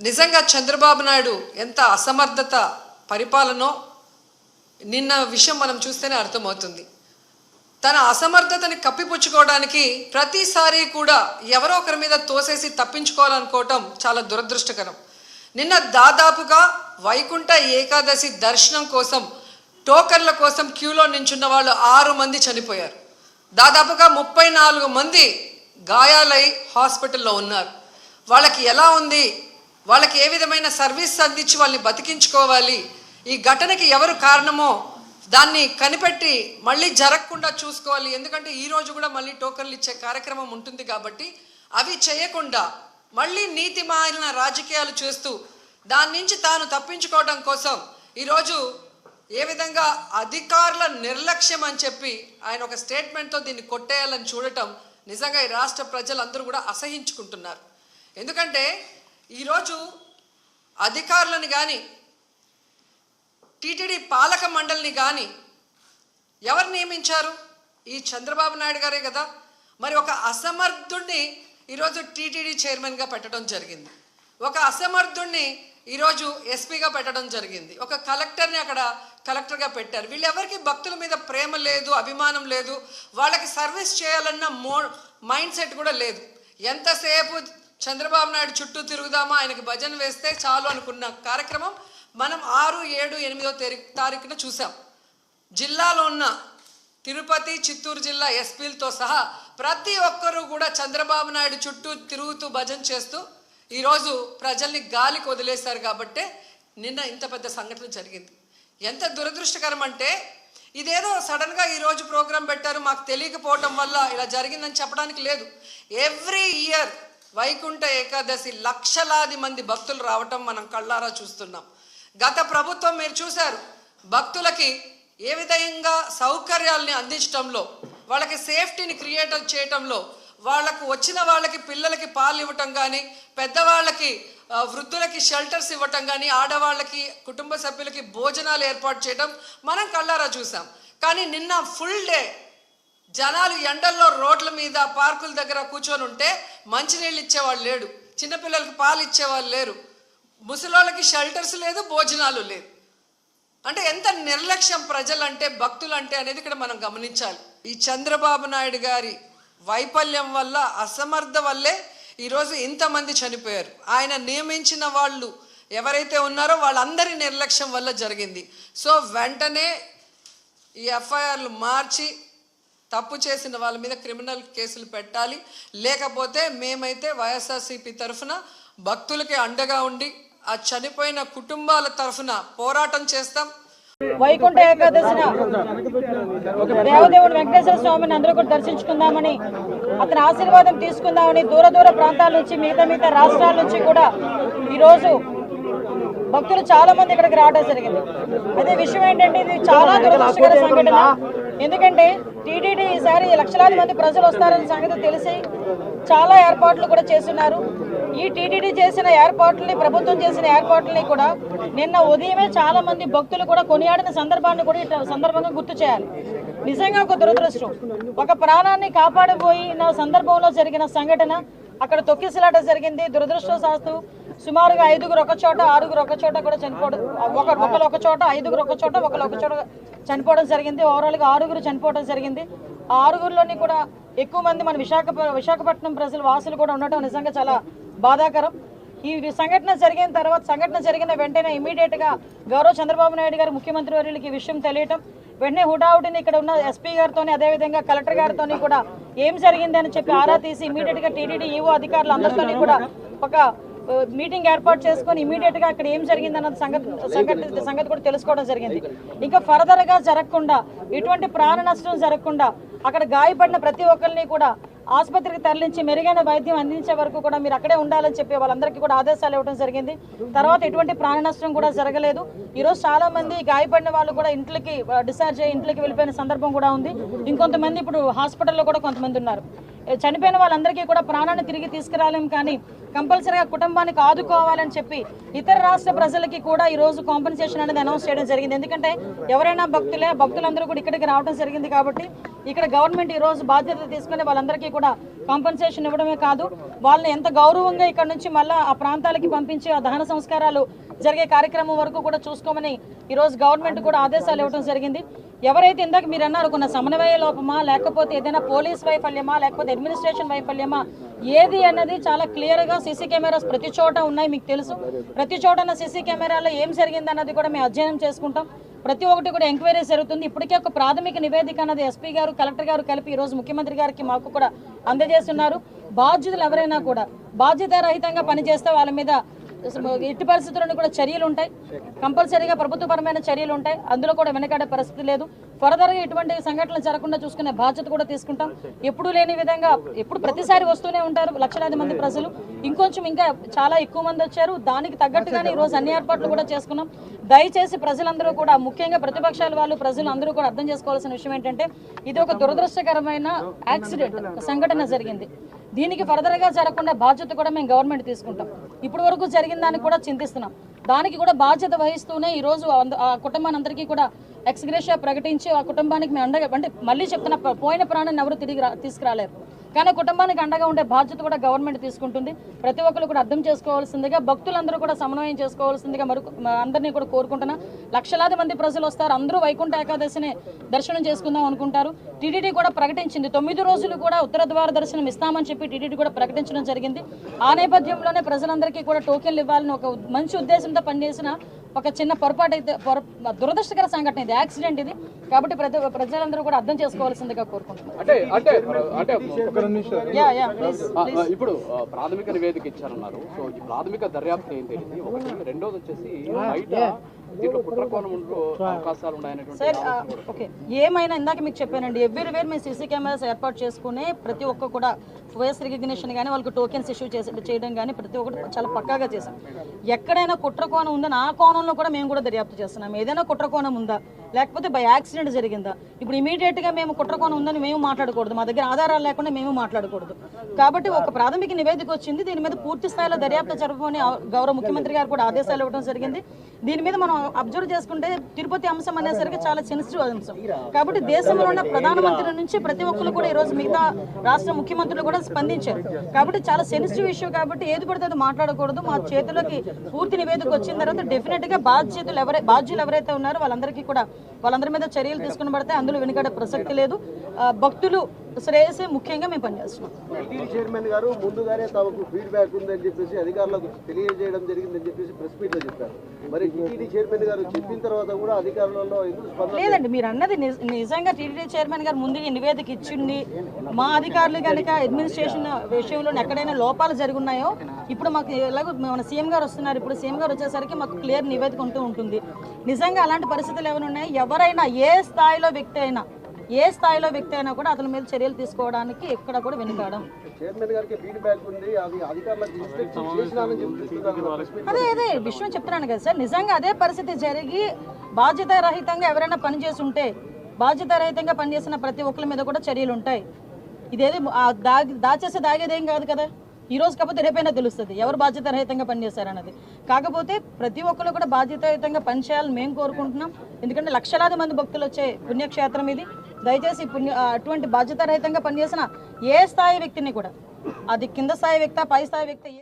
నిజంగా చంద్రబాబు నాయుడు ఎంత అసమర్థత పరిపాలనో నిన్న విషయం మనం చూస్తేనే అర్థమవుతుంది. తన అసమర్థతని కప్పిపుచ్చుకోవడానికి ప్రతిసారి కూడా ఎవరో ఒకరి మీద తోసేసి తప్పించుకోవాలనుకోవటం చాలా దురదృష్టకరం. నిన్న దాదాపుగా వైకుంఠ ఏకాదశి దర్శనం కోసం టోకన్ల కోసం క్యూలో నించున్న వాళ్ళు 6 మంది చనిపోయారు. దాదాపుగా 34 మంది గాయాలై హాస్పిటల్లో ఉన్నారు. వాళ్ళకి ఎలా ఉంది, వాళ్ళకి ఏ విధమైన సర్వీస్ అందించి వాళ్ళని బతికించుకోవాలి, ఈ ఘటనకి ఎవరు కారణమో దాన్ని కనిపెట్టి మళ్ళీ జరగకుండా చూసుకోవాలి. ఎందుకంటే ఈరోజు కూడా మళ్ళీ టోకన్లు ఇచ్చే కార్యక్రమం ఉంటుంది కాబట్టి అవి చేయకుండా మళ్ళీ నీతిమాలిన రాజకీయాలు చేస్తూ దాని నుంచి తాను తప్పించుకోవడం కోసం ఈరోజు ఏ విధంగా అధికారుల నిర్లక్ష్యం అని చెప్పి ఆయన ఒక స్టేట్మెంట్తో దీన్ని కొట్టేయాలని చూడటం నిజంగా ఈ రాష్ట్ర ప్రజలందరూ కూడా అసహించుకుంటున్నారు. ఎందుకంటే ఈరోజు అధికారులను కానీ టీటీడీ పాలక మండలిని కానీ ఎవరు నియమించారు? ఈ చంద్రబాబు నాయుడు గారే కదా. మరి ఒక అసమర్థుడిని ఈరోజు టీటీడీ చైర్మన్గా పెట్టడం జరిగింది, ఒక అసమర్థుడిని ఈరోజు ఎస్పీగా పెట్టడం జరిగింది, ఒక కలెక్టర్ని అక్కడ కలెక్టర్గా పెట్టారు. వీళ్ళెవరికి భక్తుల మీద ప్రేమ లేదు, అభిమానం లేదు, వాళ్ళకి సర్వీస్ చేయాలన్న మైండ్ సెట్ కూడా లేదు. ఎంతసేపు చంద్రబాబు నాయుడు చుట్టూ తిరుగుదామా, ఆయనకి భజన వేస్తే చాలు అనుకున్న కార్యక్రమం మనం 6, 7, 8వ తారీఖున చూసాం. జిల్లాలో ఉన్న తిరుపతి, చిత్తూరు జిల్లా ఎస్పీలతో సహా ప్రతి ఒక్కరూ కూడా చంద్రబాబు నాయుడు చుట్టూ తిరుగుతూ భజన చేస్తూ ఈరోజు ప్రజల్ని గాలికి వదిలేశారు. కాబట్టే నిన్న ఇంత పెద్ద సంఘటన జరిగింది. ఎంత దురదృష్టకరం అంటే ఇదేదో సడన్గా ఈరోజు ప్రోగ్రాం పెట్టారు, మాకు తెలియకపోవడం వల్ల ఇలా జరిగిందని చెప్పడానికి లేదు. ఎవ్రీ ఇయర్ వైకుంఠ ఏకాదశి లక్షలాది మంది భక్తులు రావటం మనం కళ్ళారా చూస్తున్నాం. గత ప్రభుత్వం మీరు చూశారు, భక్తులకి ఏ విధంగా సౌకర్యాలని అందించడంలో, వాళ్ళకి సేఫ్టీని క్రియేట్ చేయటంలో, వాళ్ళకు వచ్చిన వాళ్ళకి పిల్లలకి పాలు ఇవ్వటం కానీ, పెద్దవాళ్ళకి వృద్ధులకి షెల్టర్స్ ఇవ్వటం కానీ, ఆడవాళ్ళకి కుటుంబ సభ్యులకి భోజనాలు ఏర్పాటు చేయడం మనం కళ్ళారా చూసాం. కానీ నిన్న ఫుల్ డే జనాలు ఎండల్లో రోడ్ల మీద పార్కుల దగ్గర కూర్చొని ఉంటే మంచినీళ్ళు ఇచ్చేవాళ్ళు లేడు, చిన్నపిల్లలకి పాలు ఇచ్చేవాళ్ళు లేరు, ముసలోళ్ళకి షెల్టర్స్ లేదు, భోజనాలు లేదు. అంటే ఎంత నిర్లక్ష్యం ప్రజలంటే, భక్తులంటే అనేది ఇక్కడ మనం గమనించాలి. ఈ చంద్రబాబు నాయుడు గారి వైఫల్యం వల్ల, అసమర్థ వల్లే ఈరోజు ఇంతమంది చనిపోయారు. ఆయన నియమించిన వాళ్ళు ఎవరైతే ఉన్నారో వాళ్ళందరి నిర్లక్ష్యం వల్ల జరిగింది. సో వెంటనే ఈ ఎఫ్ఐఆర్లు మార్చి తప్పు చేసిన వాళ్ళ మీద క్రిమినల్ కేసులు పెట్టాలి. లేకపోతే మేమైతే వైఎస్ఆర్సీపీ తరఫున భక్తులకి అండగా ఉండి ఆ చనిపోయిన కుటుంబాల తరఫున పోరాటం చేస్తాం. వైకుంఠ ఏకాదశిన దేవదేవుడు వెంకటేశ్వర స్వామిని అందరూ కూడా దర్శించుకుందామని, అతని ఆశీర్వాదం తీసుకుందామని దూర ప్రాంతాల నుంచి, మిగతా రాష్ట్రాల నుంచి కూడా ఈరోజు భక్తులు చాలా మంది ఇక్కడికి రావడం జరిగింది. అదే విషయం ఏంటంటే ఇది చాలా దురదృష్టకర సంఘటన. ఎందుకంటే టీటీడీ ఈసారి లక్షలాది మంది ప్రజలు వస్తారని సంగతి తెలిసి చాలా ఏర్పాట్లు కూడా చేస్తున్నారు. ఈ టీటీడీ చేసిన ఏర్పాట్లని, ప్రభుత్వం చేసిన ఏర్పాట్లని కూడా నిన్న ఉదయమే చాలా మంది భక్తులు కూడా కొనియాడిన సందర్భాన్ని కూడా ఈ సందర్భంగా గుర్తు చేయాలి. నిజంగా ఒక దురదృష్టం. ఒక ప్రాణాన్ని కాపాడబోయిన సందర్భంలో జరిగిన సంఘటన, అక్కడ తొక్కిసలాట జరిగింది. దురదృష్టవశాత్తు సుమారుగా 5గురు ఒక చోట, 6గురు ఒక చోట కూడా చనిపోవడం, ఒకరు ఒక చోట, 5గురు ఒక చోట, ఒకరు ఒక చోట చనిపోవడం జరిగింది. ఓవరాల్గా 6గురు చనిపోవడం జరిగింది. ఆ 6గురిలోని కూడా ఎక్కువ మంది మన విశాఖపట్నం ప్రజలు, వాసులు కూడా ఉండటం నిజంగా చాలా బాధాకరం. ఈ సంఘటన జరిగిన వెంటనే ఇమీడియట్గా గౌరవ చంద్రబాబు నాయుడు గారు, ముఖ్యమంత్రి వర్యులకి ఈ విషయం తెలియటం, వెంటనే హుటాహుటిని ఇక్కడ ఉన్న ఎస్పీ గారితో, అదేవిధంగా కలెక్టర్ గారితో కూడా ఏం జరిగింది అని చెప్పి ఆరా తీసి ఇమీడియట్గా టీటీడీ ఈవో అధికారులు అందరితో కూడా ఒక మీటింగ్ ఏర్పాటు చేసుకొని ఇమీడియట్గా అక్కడ ఏం జరిగిందన్న సంగతి కూడా తెలుసుకోవడం జరిగింది. ఇంకా ఫర్దర్గా జరగకుండా, ఎటువంటి ప్రాణ నష్టం జరగకుండా అక్కడ గాయపడిన ప్రతి ఒక్కరిని కూడా ఆసుపత్రికి తరలించి మెరుగైన వైద్యం అందించే వరకు కూడా మీరు అక్కడే ఉండాలని చెప్పి వాళ్ళందరికీ కూడా ఆదేశాలు ఇవ్వడం జరిగింది. తర్వాత ఎటువంటి ప్రాణ నష్టం కూడా జరగలేదు. ఈరోజు చాలా మంది గాయపడిన వాళ్ళు కూడా ఇంట్లోకి డిశ్చార్జ్ అయ్యి ఇంట్లోకి వెళ్ళిపోయిన సందర్భం కూడా ఉంది. ఇంకొంతమంది ఇప్పుడు హాస్పిటల్లో కూడా కొంతమంది ఉన్నారు. చనిపోయిన వాళ్ళందరికీ కూడా ప్రాణాన్ని తిరిగి తీసుకురాలేం, కానీ కంపల్సరీగా కుటుంబానికి ఆదుకోవాలని చెప్పి ఇతర రాష్ట్ర ప్రజలకి కూడా ఈరోజు కాంపెన్సేషన్ అనేది అనౌన్స్ చేయడం జరిగింది. ఎందుకంటే ఎవరైనా భక్తులందరూ కూడా ఇక్కడికి రావడం జరిగింది కాబట్టి ఇక్కడ గవర్నమెంట్ ఈరోజు బాధ్యత తీసుకుని వాళ్ళందరికీ కూడా కాంపెన్సేషన్ ఇవ్వడమే కాదు, వాళ్ళని ఎంత గౌరవంగా ఇక్కడ నుంచి మళ్ళీ ఆ ప్రాంతాలకి పంపించి ఆ దహన సంస్కారాలు జరిగే కార్యక్రమం వరకు కూడా చూసుకోమని ఈరోజు గవర్నమెంట్ కూడా ఆదేశాలు ఇవ్వడం జరిగింది. ఎవరైతే ఇందాక మీరు అన్నారు కొన్న సమన్వయ లోపమా, లేకపోతే ఏదైనా పోలీస్ వైఫల్యమా, లేకపోతే అడ్మినిస్ట్రేషన్ వైఫల్యమా, ఏది అన్నది చాలా క్లియర్గా సీసీ కెమెరాస్ ప్రతి చోట ఉన్నాయి, మీకు తెలుసు. ప్రతి చోట ఉన్న సీసీ కెమెరాలో ఏం జరిగింది అన్నది కూడా మేము అధ్యయనం చేసుకుంటాం. ప్రతి ఒక్కటి కూడా ఎంక్వైరీ జరుగుతుంది. ఇప్పటికే ఒక ప్రాథమిక నివేదిక అన్నది ఎస్పీ గారు, కలెక్టర్ గారు కలిపి ఈరోజు ముఖ్యమంత్రి గారికి మాకు కూడా అందజేస్తున్నారు. బాధ్యులు ఎవరైనా కూడా బాధ్యతారహితంగా పనిచేస్తే వాళ్ళ మీద ఎట్టి పరిస్థితులను కూడా చర్యలు ఉంటాయి, కంపల్సరీగా ప్రభుత్వపరమైన చర్యలు ఉంటాయి. అందులో కూడా వెనకాడే పరిస్థితి లేదు. ఫర్దర్గా ఇటువంటి సంఘటనలు జరగకుండా చూసుకునే బాధ్యత కూడా తీసుకుంటాం. ఎప్పుడు లేని విధంగా ఎప్పుడు ప్రతిసారి వస్తూనే ఉంటారు లక్షలాది మంది ప్రజలు. ఇంకొంచెం ఇంకా చాలా ఎక్కువ మంది వచ్చారు. దానికి తగ్గట్టుగానే ఈరోజు అన్ని ఏర్పాట్లు కూడా చేసుకున్నాం. దయచేసి ప్రజలందరూ కూడా, ముఖ్యంగా ప్రతిపక్షాల వాళ్ళు, ప్రజలు అందరూ కూడా అర్థం చేసుకోవాల్సిన విషయం ఏంటంటే ఇది ఒక దురదృష్టకరమైన యాక్సిడెంట్ సంఘటన జరిగింది. దీనికి ఫర్దర్గా జరగకుండా బాధ్యత కూడా మేము గవర్నమెంట్ తీసుకుంటాం. ఇప్పటి వరకు జరిగిన దానికి కూడా చింతిస్తున్నాం. దానికి కూడా బాధ్యత వహిస్తూనే ఈరోజు ఆ కుటుంబానందరికీ కూడా ఎక్స్గ్రేషియా ప్రకటించి ఆ కుటుంబానికి మేము అండగా, అంటే మళ్ళీ చెప్తున్న పోయిన ప్రాణాన్ని ఎవరు తిరిగి తీసుకురాలేరు, కానీ కుటుంబానికి అండగా ఉండే బాధ్యత కూడా గవర్నమెంట్ తీసుకుంటుంది. ప్రతి ఒక్కరు కూడా అర్థం చేసుకోవాల్సిందిగా, భక్తులందరూ కూడా సమన్వయం చేసుకోవాల్సిందిగా అందరినీ కూడా కోరుకుంటున్నా. లక్షలాది మంది ప్రజలు వస్తారు, అందరూ వైకుంఠ ఏకాదశిని దర్శనం చేసుకుందాం అనుకుంటారు. టీటీడీ కూడా ప్రకటించింది 9 రోజులు కూడా ఉత్తర ద్వార దర్శనం ఇస్తామని చెప్పి టీటీడీ కూడా ప్రకటించడం జరిగింది. ఆ నేపథ్యంలోనే ప్రజలందరికీ కూడా టోకెన్లు ఇవ్వాలని ఒక మంచి ఉద్దేశంతో పనిచేసిన ఒక చిన్న పొరపాటు అయితే దురదృష్టకర సంఘటన ఇది, యాక్సిడెంట్ ఇది. కాబట్టి ప్రజలందరూ కూడా అర్థం చేసుకోవాల్సిందిగా కోరుకుంటున్నారు. ఇప్పుడు ప్రాథమిక నివేదిక ఇచ్చారన్నారు. సో ఈ ప్రాథమిక దర్యాప్తు ఏంటి? ఒకటి, రెండోది వచ్చేసి బయట దీంట్లో కుట్రకోణం అవకాశాలు ఉన్నాయనేటువంటి. ఓకే, ఏమైనా ఇందాక మీకు చెప్పానండి, ఎవ్రీవేర్ మేము సీసీ కెమెరాస్ ఏర్పాటు చేసుకునే ప్రతి ఒక్క కూడా ఫేస్ రికగ్నిషన్ కానీ వాళ్ళకి టోకెన్స్ ఇష్యూ చేయడం కానీ ప్రతి ఒక్కటి చాలా పక్కాగా చేశాం. ఎక్కడైనా కుట్రకోణం ఉందని ఆ కోణంలో కూడా మేము కూడా దర్యాప్తు చేస్తున్నాం. ఏదైనా కుట్రకోణం ఉందా, లేకపోతే బై యాక్సిడెంట్ జరిగిందా, ఇప్పుడు ఇమీడియట్గా మేము కుట్రకోణం ఉందని మేము మాట్లాడకూడదు, మా దగ్గర ఆధారాలు లేకుండా మేము మాట్లాడకూడదు. కాబట్టి ఒక ప్రాథమిక నివేదిక వచ్చింది, దీని మీద పూర్తి స్థాయిలో దర్యాప్తు జరపమని గౌరవ ముఖ్యమంత్రి గారు కూడా ఆదేశాలు ఇవ్వడం జరిగింది. దీని మీద మనం అబ్జర్వ్ చేసుకుంటే తిరుపతి అంశం అనేసరికి చాలా సెన్సిటివ్ అంశం. కాబట్టి దేశంలో ఉన్న ప్రధానమంత్రి నుంచి ప్రతి ఒక్కరు కూడా ఈరోజు మిగతా రాష్ట్ర ముఖ్యమంత్రులు కూడా స్పందించారు. కాబట్టి చాలా సెన్సిటివ్ ఇష్యూ, కాబట్టి ఏది పడితే అది మాట్లాడకూడదు. మా చేతిలోకి పూర్తి నివేదిక వచ్చిన తర్వాత డెఫినెట్గా బాధ్యులు ఎవరైతే ఉన్నారో వాళ్ళందరి మీద చర్యలు తీసుకుని పడితే అందులో వెనుకడే ప్రసక్తి లేదు. భక్తులు శ్రేయస్సే ముఖ్యంగా మేము పనిచేస్తున్నాం. టీటీడీ చైర్మన్ గారు ముందుగానే తమకు ఫీడ్బ్యాక్ ఉందని చెప్పేసి అధికారులకు తెలియజేయడం జరిగిందని చెప్పేసి ప్రెస్ మీట్ లో చెప్పారు. మరి టీటీడీ చైర్మన్ గారు చెప్పిన తర్వాత కూడా అధికారులలో ఎందుకు స్పందన లేదండి? మీరు అన్నది నిజంగా టీటీడీ చైర్మన్ గారు ముందుగా నివేదిక ఇచ్చింది. మా అధికారులు కనుక అడ్మినిస్ట్రేషన్ విషయంలో ఎక్కడైనా లోపాలు జరుగున్నాయో, ఇప్పుడు మాకు ఎలాగో మన సీఎం గారు వస్తున్నారు, ఇప్పుడు సీఎం గారు వచ్చేసరికి మాకు క్లియర్ నివేదిక ఉంటూ ఉంటుంది. నిజంగా అలాంటి పరిస్థితులు ఏమైనా ఉన్నాయి, ఎవరైనా ఏ స్థాయిలో వ్యక్తి అయినా కూడా అతని మీద చర్యలు తీసుకోవడానికి ఎక్కడ కూడా వెనుకాడం. చైర్మన్ గారికి ఫీడ్బ్యాక్ ఉంది, అది అధికారులకు ఇన్స్ట్రక్షన్ చేసినారని చెప్తున్నారు. అదే విషయం చెప్తున్నాను కదా సార్. నిజంగా అదే పరిస్థితి జరిగి బాధ్యతారహితంగా ఎవరైనా పనిచేసి ఉంటే, బాధ్యతారహితంగా పనిచేసిన ప్రతి ఒక్కరి మీద కూడా చర్యలు ఉంటాయి. ఇదేది దాగేదేం కాదు కదా. ఈ రోజు కాకపోతే రేపైనా తెలుస్తుంది ఎవరు బాధ్యతారహితంగా పనిచేశారన్నది. కాకపోతే ప్రతి ఒక్కరు కూడా బాధ్యతారహితంగా పనిచేయాలని మేము కోరుకుంటున్నాం. ఎందుకంటే లక్షలాది మంది భక్తులు వచ్చే పుణ్యక్షేత్రం ఇది. దయచేసి అటువంటి బాధ్యతారహితంగా పనిచేసిన ఏ స్థాయి వ్యక్తిని కూడా, అది కింద స్థాయి వ్యక్తి, పై స్థాయి వ్యక్తి